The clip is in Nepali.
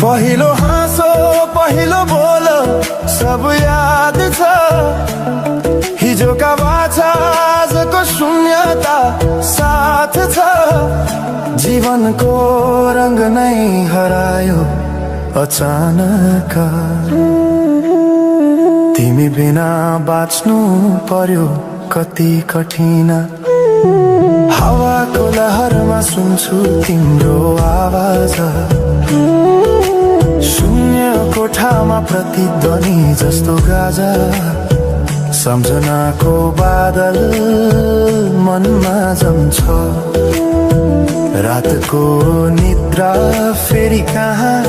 पहिलो हाँसो पहिलो बोलो सब याद छ हिजोका बाछा आजको शून्यता साथ छ जीवनको रंग नै हरायो अचानक तिमी बिना बाँच्नु पर्यो कति कठिन हावाको लहरमा सुन्छु तिम्रो आवाज शून्य कोठामा प्रतिध्वनि जस्तो गाजा सम्झनाको बादल मनमा जम्छ रातको निद्रा फेरि कहाँ